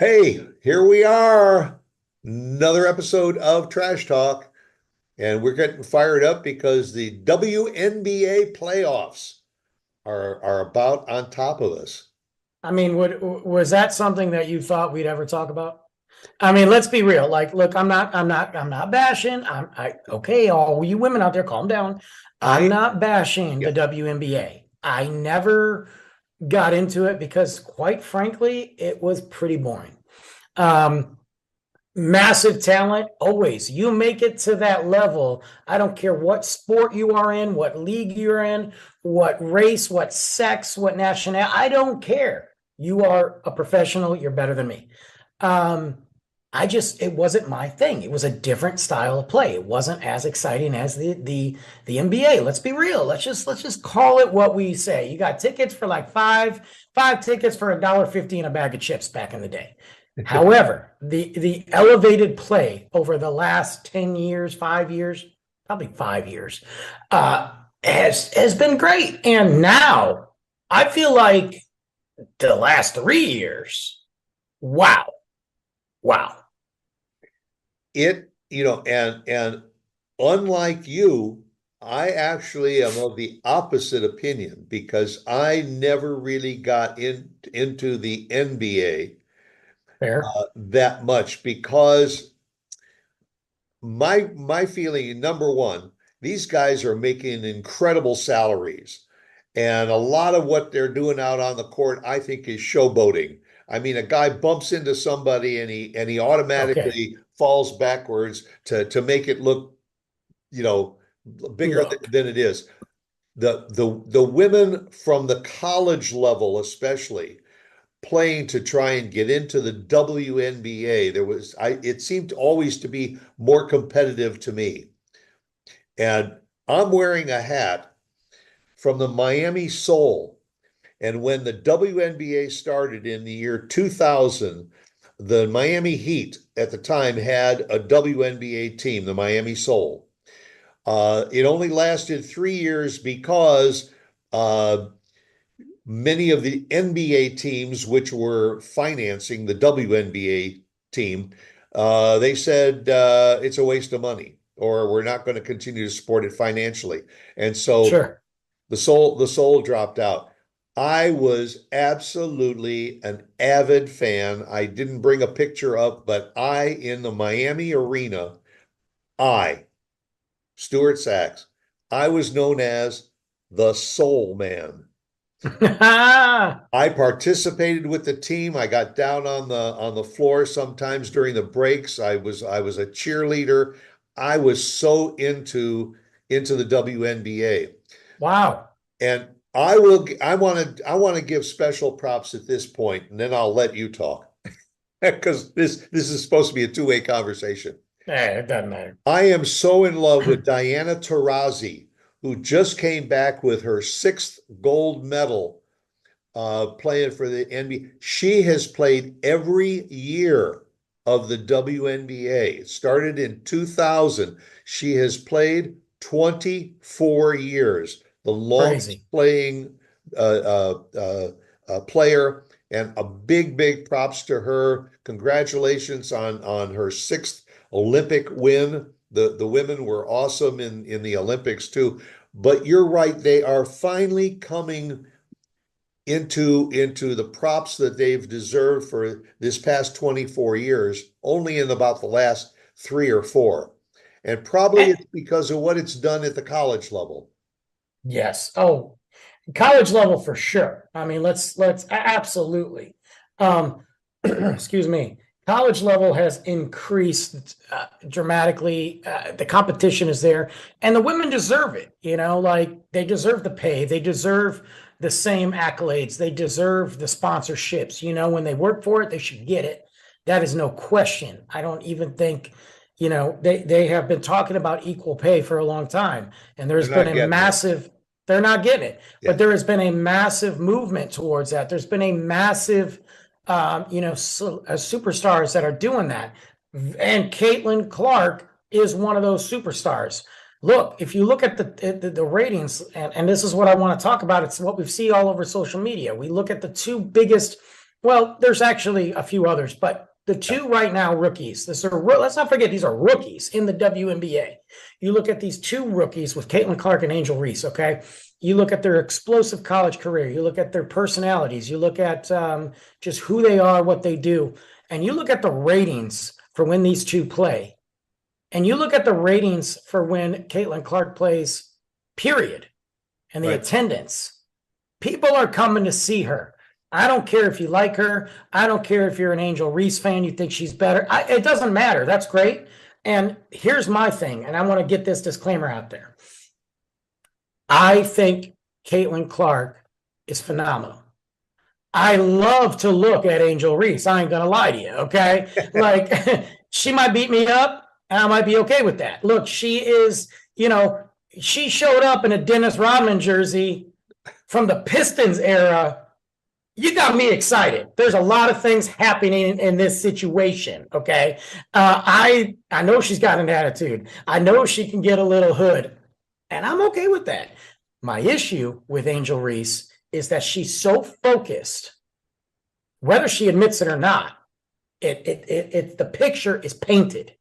Hey, here we are. Another episode of Trash Talk, and we're getting fired up because the WNBA playoffs are about on top of us. I mean, was that something that you thought we'd ever talk about? I mean, let's be real. Like, look, I'm not bashing. Okay, all you women out there, calm down. I'm I not bashing yeah, the WNBA. I never got into it because, quite frankly, it was pretty boring. Um, Massive talent, always. You make it to that level. I don't care what sport you are in, what league you're in, what race, what sex, what nationality. I don't care. You are a professional. You're better than me. Um, it wasn't my thing. It was a different style of play. It wasn't as exciting as the NBA. Let's be real. Let's just call it what we say. You got tickets for like five tickets for $1.50 and a bag of chips back in the day. However, the elevated play over the last 10 years, 5 years, probably 5 years, has been great. And now I feel like the last 3 years, wow, wow. and unlike you, I actually am of the opposite opinion because I never really got into the NBA Fair. that much because my feeling, number one, these guys are making incredible salaries. And a lot of what they're doing out on the court, I think, is showboating. I mean, a guy bumps into somebody and he Okay. automatically falls backwards to make it look, you know, bigger Look. than it is. The women from the college level, especially, playing to try and get into the WNBA. It seemed always to be more competitive to me. And I'm wearing a hat from the Miami Soul. And when the WNBA started in the year 2000, the Miami Heat at the time had a WNBA team, the Miami Soul. It only lasted 3 years because uh, many of the NBA teams, which were financing the WNBA team, they said it's a waste of money, or we're not going to continue to support it financially. And so Sure. the soul dropped out. I was absolutely an avid fan. I didn't bring a picture up, but in the Miami arena, I, Stuart Sax, I was known as the Soul Man. I participated with the team. I got down on the floor sometimes during the breaks. I was a cheerleader. I was so into the WNBA. Wow. And I want to give special props at this point, and then I'll let you talk because this is supposed to be a two-way conversation. It doesn't matter. I am so in love with Diana Taurasi, who just came back with her sixth gold medal playing for the NBA. She has played every year of the WNBA. It started in 2000. She has played 24 years, the longest Crazy. playing player. And a big props to her. Congratulations on her sixth Olympic win. The women were awesome in the Olympics too. But you're right, they are finally coming into the props that they've deserved for this past 24 years, only in about the last three or four. And probably Eh, it's because of what it's done at the college level. yes. Oh, college level for sure. I mean, absolutely. Excuse me. College level has increased dramatically. The competition is there, and the women deserve it. Like they deserve the pay, they deserve the same accolades, they deserve the sponsorships. When they work for it, they should get it. That is no question. I don't even think. They have been talking about equal pay for a long time, and there's They're been not a getting it. massive. They're not getting it, but Yeah. there has been a massive movement towards that. There's been a massive superstars that are doing that. And Caitlin Clark is one of those superstars. Look, if you look at the ratings, and this is what I want to talk about, it's what we see all over social media. We look at the two biggest Well, there's actually a few others, but the two right now rookies. Let's not forget these are rookies in the WNBA. You look at these two rookies with Caitlin Clark and Angel Reese. Okay, you look at their explosive college career. You look at their personalities. You look at just who they are, what they do, and you look at the ratings for when these two play, and you look at the ratings for when Caitlin Clark plays. Period, and the Right. attendance. People are coming to see her. I don't care if you like her. I don't care if you're an Angel Reese fan, you think she's better. It doesn't matter. That's great. And here's my thing, and I want to get this disclaimer out there. I think Caitlin Clark is phenomenal. I love to look at Angel Reese. I ain't going to lie to you, okay? Like, she might beat me up, and I might be okay with that. Look, she is, she showed up in a Dennis Rodman jersey from the Pistons era. You got me excited. There's a lot of things happening in this situation. Okay. I know she's got an attitude. I know she can get a little hood, and I'm okay with that. My issue with Angel Reese is that she's so focused, whether she admits it or not, the picture is painted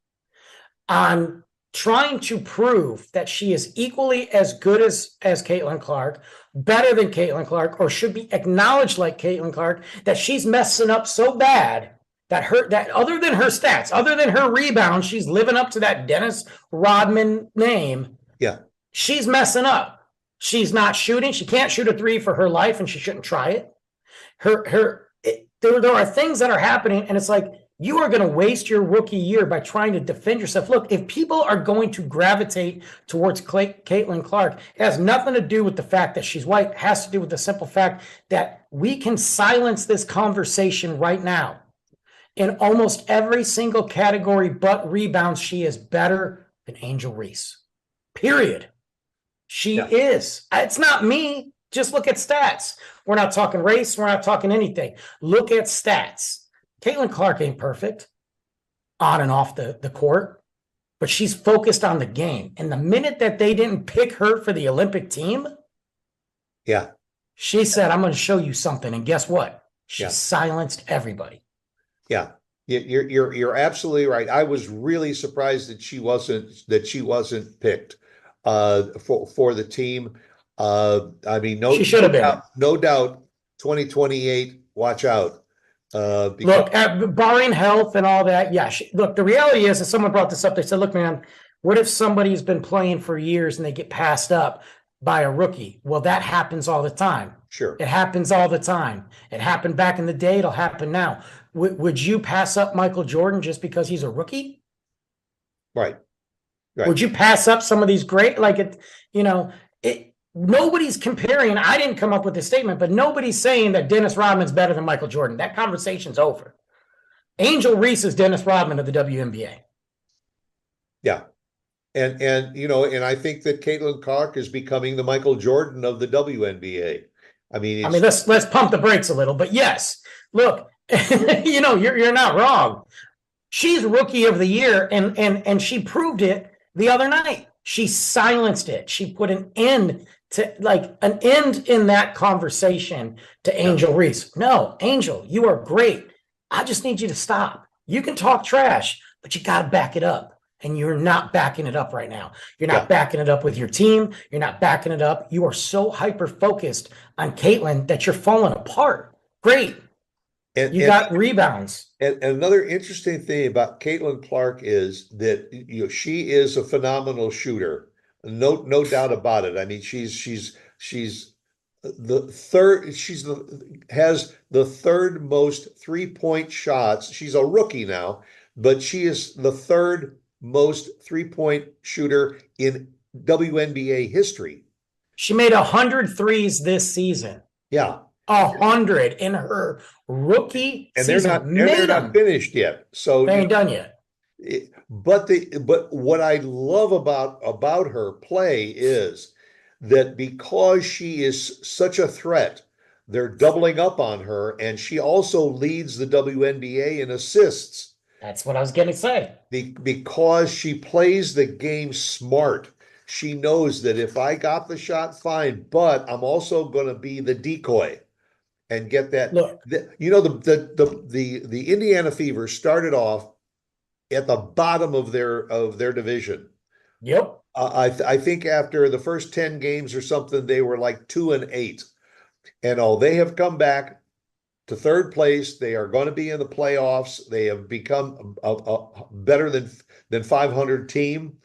on trying to prove that she is equally as good as Caitlin Clark, better than Caitlin Clark, or should be acknowledged like Caitlin Clark, that she's messing up so bad that other than her stats, other than her rebound, she's living up to that Dennis Rodman name. Yeah. She's messing up. She's not shooting. She can't shoot a three for her life, and she shouldn't try it. There are things that are happening, and it's like, you are going to waste your rookie year by trying to defend yourself. Look, if people are going to gravitate towards Caitlin Clark, it has nothing to do with the fact that she's white. It has to do with the simple fact that we can silence this conversation right now. In almost every single category but rebounds, she is better than Angel Reese. Period. She is. It's not me. Just look at stats. We're not talking race. We're not talking anything. Look at stats. Caitlin Clark ain't perfect on and off the court, but she's focused on the game. And the minute that they didn't pick her for the Olympic team, she said, I'm going to show you something. And guess what? She silenced everybody. Yeah. You're absolutely right. I was really surprised that she wasn't picked for the team. I mean, she should have been. No doubt 2028, watch out. Look, barring health and all that, look, the reality is, someone brought this up, they said, look, man, what if somebody's been playing for years and they get passed up by a rookie? Well, that happens all the time. Sure. It happens all the time. It happened back in the day. It'll happen now. Would you pass up Michael Jordan just because he's a rookie? Right. Would you pass up some of these great, nobody's comparing. I didn't come up with this statement, but nobody's saying that Dennis Rodman's better than Michael Jordan. That conversation's over. Angel Reese is Dennis Rodman of the WNBA. Yeah. And I think that Caitlin Clark is becoming the Michael Jordan of the WNBA. I mean, let's pump the brakes a little, but yes, look, you're not wrong. She's rookie of the year, and she proved it the other night. She silenced it. She put an end in that conversation to Angel Reese. No, Angel, you are great. I just need you to stop. You can talk trash, but you got to back it up. And you're not backing it up right now. You're not backing it up with your team. You're not backing it up. You are so hyper-focused on Caitlin that you're falling apart. Great. And you got rebounds. And another interesting thing about Caitlin Clark is that she is a phenomenal shooter. No doubt about it. I mean, she's the third. Has the third most 3-point shots. She's a rookie now, but she is the third most 3-point shooter in WNBA history. She made 100 threes this season. Yeah. 100 in her rookie season. They're not finished yet. So they ain't done yet. But what I love about her play is that because she is such a threat, they're doubling up on her, and she also leads the WNBA in assists. That's what I was going to say. Because she plays the game smart. She knows that if I got the shot, fine, but I'm also going to be the decoy. and get that. Look, The Indiana Fever started off at the bottom of their division. yep. I think after the first 10 games or something, they were like 2-8. And they have come back to third place. They are going to be in the playoffs. They have become a better than 500 team,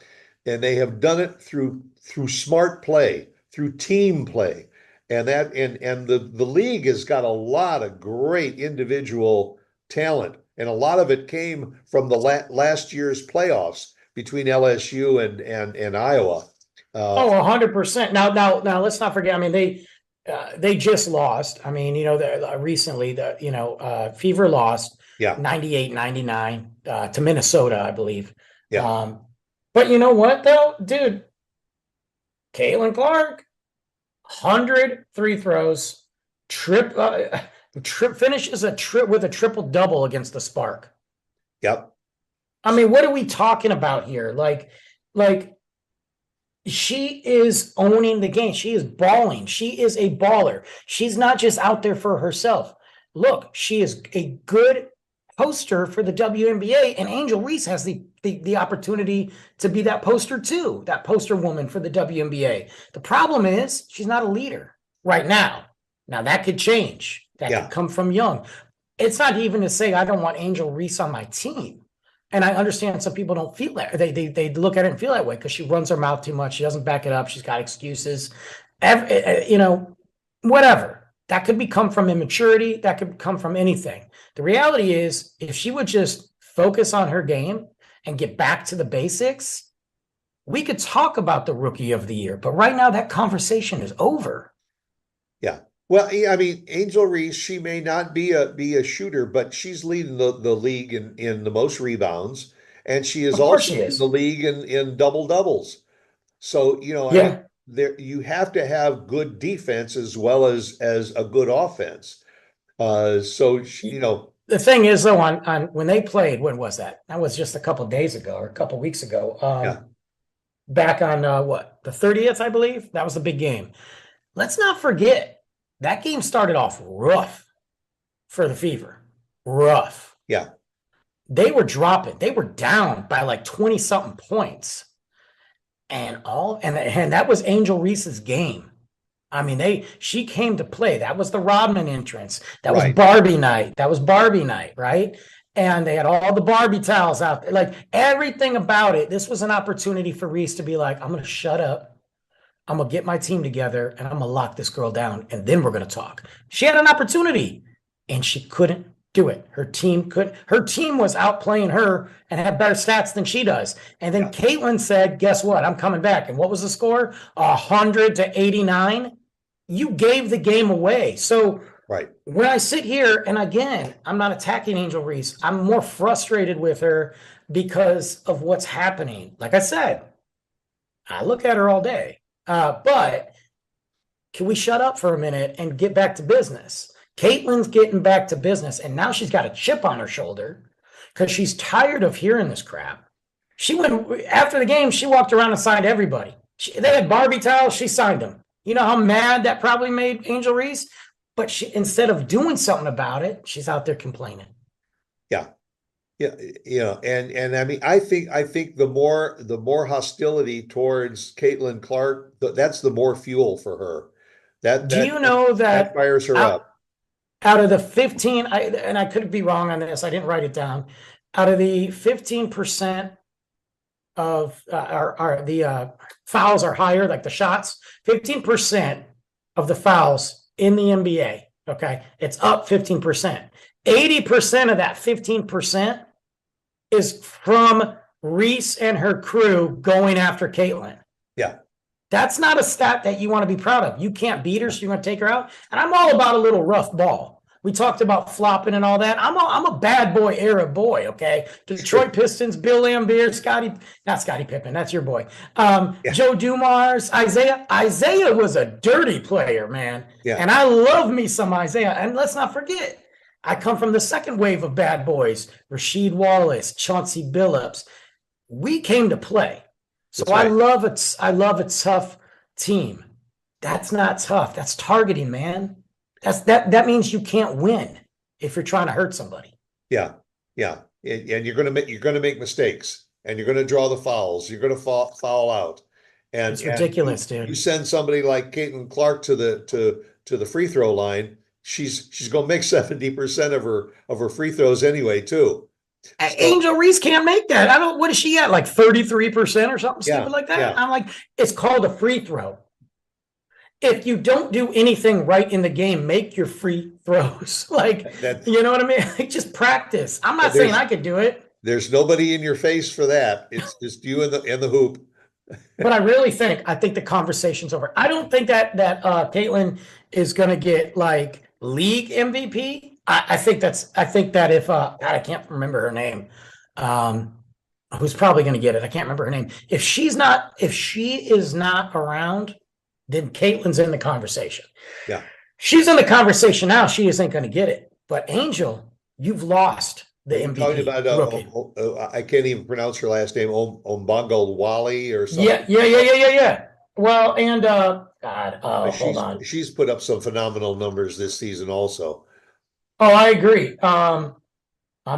and they have done it through smart play, through team play, and the league has got a lot of great individual talent, and a lot of it came from the last year's playoffs between LSU and Iowa. Oh, 100%. Now, let's not forget. I mean, they just lost. I mean, recently Fever lost Yeah, 98-99 to Minnesota, I believe. yeah, But you know what though, dude? Caitlin Clark, 100 free throws, trip finishes a trip with a triple double against the Spark. yep, I mean, what are we talking about here? Like she is owning the game. She is balling. She is a baller. She's not just out there for herself. Look, she is a good poster for the WNBA, and Angel Reese has the opportunity to be that poster too, that poster woman for the WNBA. The problem is she's not a leader right now. Now that could change. That yeah, could come from young. It's not even to say I don't want Angel Reese on my team. And I understand some people don't feel that. They look at it and feel that way because she runs her mouth too much. She doesn't back it up. She's got excuses. Whatever. That could come from immaturity. That could come from anything. The reality is, if she would just focus on her game and get back to the basics, we could talk about the rookie of the year. But right now, that conversation is over. yeah. Well, yeah, I mean, Angel Reese, she may not be a shooter, but she's leading the league in the most rebounds, and she is Of course also she in the is. league in double doubles. So, I think Yeah. there you have to have good defense as well as a good offense. So The thing is, though, on when they played, when was that? That was just a couple of days ago or a couple of weeks ago. yeah, Back on the 30th, I believe. That was the big game. Let's not forget that game started off rough for the Fever. Rough. yeah, They were dropping. They were down by like 20 something points. And that was Angel Reese's game. I mean, she came to play. That was the Rodman entrance. That was right, Barbie night. That was Barbie night, right? And they had all the Barbie towels out there. Like everything about it. This was an opportunity for Reese to be like, I'm gonna shut up. I'm gonna get my team together and I'm gonna lock this girl down, and then we're gonna talk. She had an opportunity and she couldn't do it. Her team couldn't. Her team was outplaying her and had better stats than she does. And then yeah, Caitlin said, guess what? I'm coming back. And what was the score? 100-89. You gave the game away. So right, when I sit here, and again, I'm not attacking Angel Reese, I'm more frustrated with her because of what's happening. Like I said, I look at her all day. But can we shut up for a minute and get back to business? Caitlin's getting back to business, and now she's got a chip on her shoulder because she's tired of hearing this crap. She went after the game. She walked around and signed everybody. They had Barbie towels. She signed them. You know how mad that probably made Angel Reese? But instead of doing something about it, she's out there complaining. yeah. Yeah, and I mean, I think the more hostility towards Caitlin Clark, that's the more fuel for her. That Do that you know that that fires her out, up. out of the 15, and I could be wrong on this, I didn't write it down. Out of the 15% of the fouls are higher, like the shots, 15% of the fouls in the NBA, okay, it's up 15%. 80% of that 15% is from Reese and her crew going after Caitlin. Yeah, That's not a stat that you want to be proud of. You can't beat her, so you're going to take her out. And I'm all about a little rough ball. We talked about flopping and all that. I'm a bad boy era boy, okay? Detroit Pistons, Bill Laimbeer, not Scottie Pippen, that's your boy. yeah, Joe Dumars, Isaiah. Isaiah was a dirty player, man. yeah, And I love me some Isaiah. And let's not forget, I come from the second wave of bad boys, Rasheed Wallace, Chauncey Billups. We came to play. So that's right. I love a tough team. That's not tough. That's targeting, man. That means you can't win if you're trying to hurt somebody. Yeah, yeah, and you're gonna make mistakes, and you're gonna draw the fouls. You're gonna foul out, It's and ridiculous, you dude. send somebody like Caitlin Clark to the free throw line. She's gonna make 70% of her free throws anyway, too. So Angel Reese can't make that. I don't. What is she at? Like 33% or something yeah, stupid like that. yeah, I'm like, it's called a free throw. If you don't do anything right in the game, make your free throws. Like, that you know what I mean? Like, just practice. I'm not saying there's I could do it, there's nobody in your face for that. It's just you and the hoop. but I think the conversation's over. I don't think that Caitlin is going to get like league MVP. I think that if God, I can't remember her name, um, who's probably going to get it. I can't remember her name. If she is not around, then Caitlin's in the conversation. Yeah. She's in the conversation now. She isn't going to get it. But Angel, you've lost Are the you talking MVP about rookie. I can't even pronounce her last name, Ombongo Wally or something? Yeah. Well, and God, hold She's on. she's put up some phenomenal numbers this season also. Oh, I agree. I'm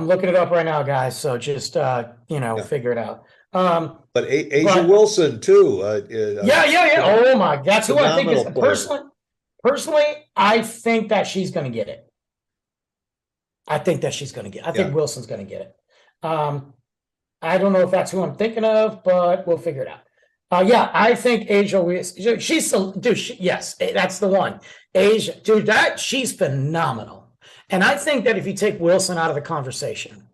looking it up right now, guys. So just Yeah. figure it out. Um, But Asia but Wilson too, yeah. Oh my, that's who I think is phenomenal player. personally. Personally, I think that she's going to get it. I think that she's going to get. I Yeah. think Wilson's going to get it. I don't know if that's who I'm thinking of, but we'll figure it out. Yeah, I think Asia. She's dude. Yes, that's the one. Asia, dude. That she's phenomenal. And I think that if you take Wilson out of the conversation,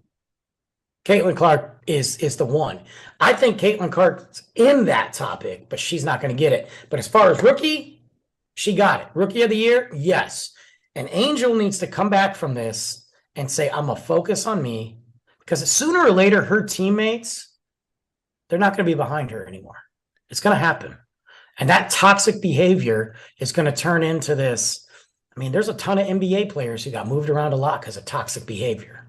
Caitlin Clark is the one. I think Caitlin Clark's in that topic, but she's not going to get it. But as far as rookie, she got it. Rookie of the year, yes. And Angel needs to come back from this and say, I'm going to focus on me, because sooner or later, her teammates, they're not going to be behind her anymore. It's going to happen. And that toxic behavior is going to turn into this. I mean, there's a ton of NBA players who got moved around a lot because of toxic behavior.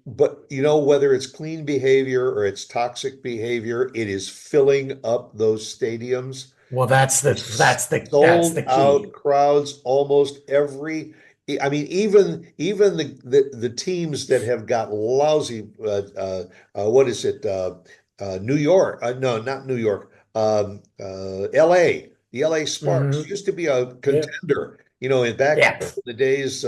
But whether it's clean behavior or it's toxic behavior, it is filling up those stadiums. Well, There's that's sold the key. out crowds almost every. I mean, even the teams that have got lousy. What is it? New York? No, not New York. L.A. The L.A. Sparks Mm-hmm. used to be a Yeah. contender. In back Yeah. in the days.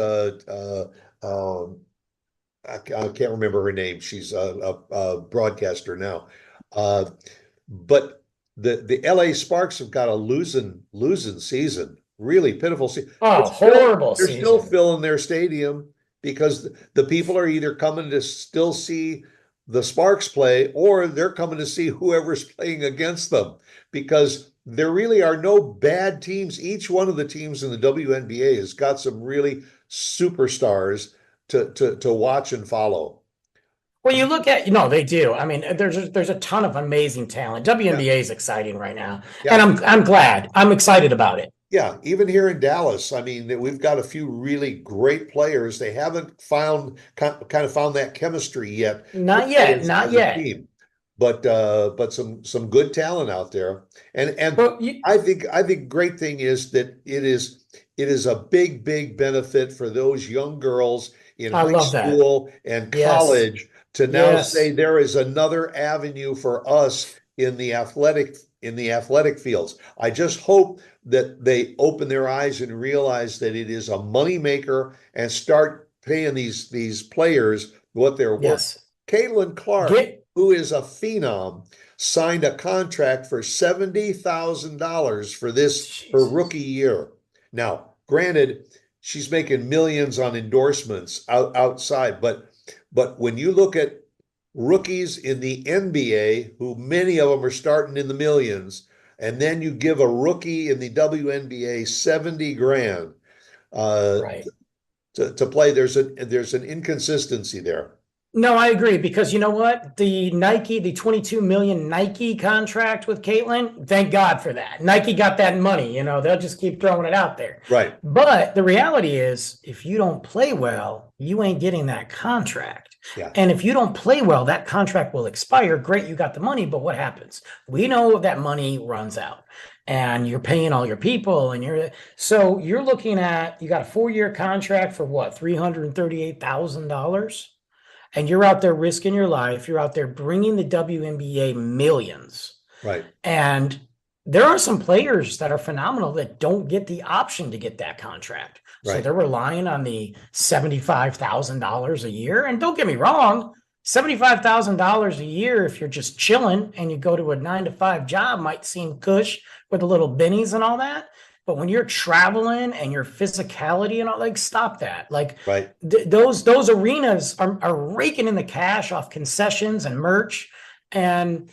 I can't remember her name. She's a broadcaster now. Uh, but the LA Sparks have got a losing season, really pitiful season. Oh, horrible They're still season. filling their stadium because the people are either coming to still see the Sparks play, or they're coming to see whoever's playing against them, because there really are no bad teams. Each one of the teams in the WNBA has got some really superstars to watch and follow. Well, you look at, they do. I mean, there's a ton of amazing talent. Yeah, WNBA is exciting right now, and yeah, I'm glad. I'm excited about it. yeah. Even here in Dallas, I mean, we've got a few really great players. They haven't kind of found that chemistry yet to Not play yet, not as a yet. team, but some good talent out there. And But you, I think great thing is that it is a big benefit for those young girls in I high love that. school and Yes, college to now say yes, there is another avenue for us in the athletic fields. I just hope that they open their eyes and realize that it is a moneymaker and start paying these players what they're worth. yes. Caitlin Clark, Get who is a phenom, signed a contract for $70,000 for her Jesus. rookie year. Now, granted, she's making millions on endorsements outside, but when you look at rookies in the NBA, who many of them are starting in the millions, and then you give a rookie in the WNBA 70 grand uh, Right. to play, there's an inconsistency there. No, I agree, because you know what? The 22 million Nike contract with Caitlin, thank God for that. Nike got that money, they'll just keep throwing it out there. Right. But the reality is, if you don't play well, you ain't getting that contract. Yeah. And if you don't play well, that contract will expire. Great, you got the money, but what happens? We know that money runs out. and you're paying all your people, and you're looking at, you got a 4-year contract for what, $338,000, and you're out there risking your life. You're out there bringing the WNBA millions. Right. And there are some players that are phenomenal that don't get the option to get that contract. So Right. they're relying on the $75,000 a year. And don't get me wrong, $75,000 a year, if you're just chilling and you go to a 9 to 5 job, might seem cush with the little bennies and all that. But when you're traveling and your physicality and all, like, stop that. Like, Right. those arenas are raking in the cash off concessions and merch. And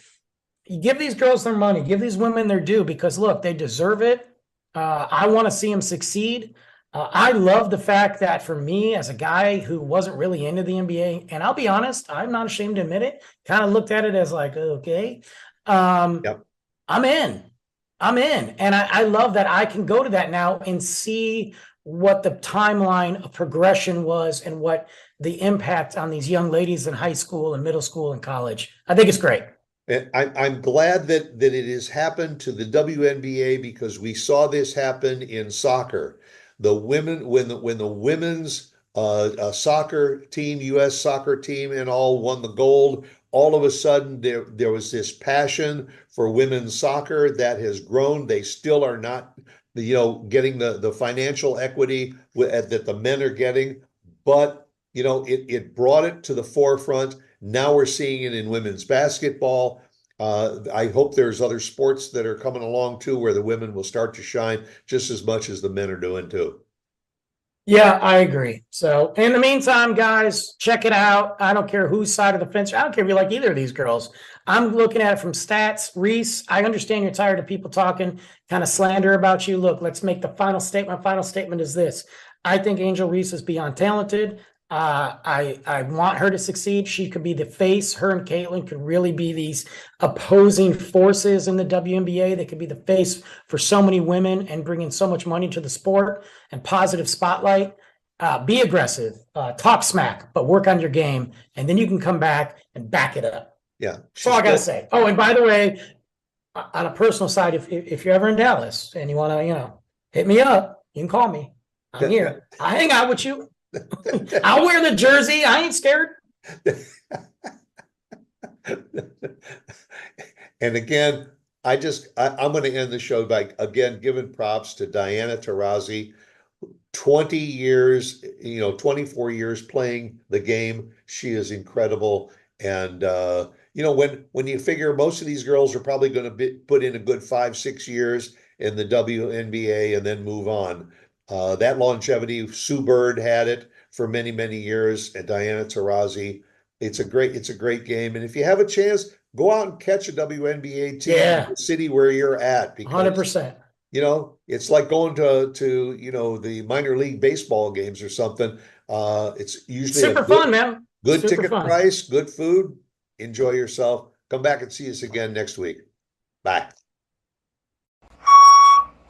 you give these girls their money, give these women their due, because look, they deserve it. I want to see them succeed. I love the fact that for me, as a guy who wasn't really into the NBA, and I'll be honest, I'm not ashamed to admit it, kind of looked at it as like, okay, Yep. I'm in. I'm in. And I love that I can go to that now and see what the timeline of progression was and what the impact on these young ladies in high school and middle school and college. I think it's great. And I'm glad that it has happened to the WNBA, because we saw this happen in soccer. The women, when the women's soccer team, U.S. soccer team, and all won the gold, all of a sudden there was this passion for women's soccer that has grown. They still are not, getting the financial equity that the men are getting, but it brought it to the forefront. Now we're seeing it in women's basketball. I hope there's other sports that are coming along too, where the women will start to shine just as much as the men are doing too. Yeah, I agree. So in the meantime, guys, check it out. I don't care whose side of the fence. I don't care if you like either of these girls. I'm looking at it from stats. Reese, I understand you're tired of people talking kind of slander about you. Look, let's make the final statement. Final statement is this. I think Angel Reese is beyond talented. I want her to succeed. She could be the face. Her and Caitlin could really be these opposing forces in the WNBA. They could be the face for so many women and bringing so much money to the sport and positive spotlight. Be aggressive, talk smack, but work on your game, and then you can come back and back it up. Yeah, That's all I gotta say. Oh, and by the way, on a personal side, if you're ever in Dallas and you want to, hit me up, you can call me. I'm here. I hang out with you. I'll wear the jersey. I ain't scared. And again, I'm going to end the show by again giving props to Diana Taurasi. 20 years, 24 years playing the game. She is incredible. And when you figure most of these girls are probably going to put in a good 5-6 years in the WNBA and then move on. That longevity, Sue Bird had it for many, many years, and Diana Taurasi. It's a great game. And if you have a chance, go out and catch a WNBA team in the city where you're at, because 100%. It's like going to the minor league baseball games or something. It's usually super fun, man. Good Super ticket fun. price, good food. Enjoy yourself. Come back and see us again next week. Bye.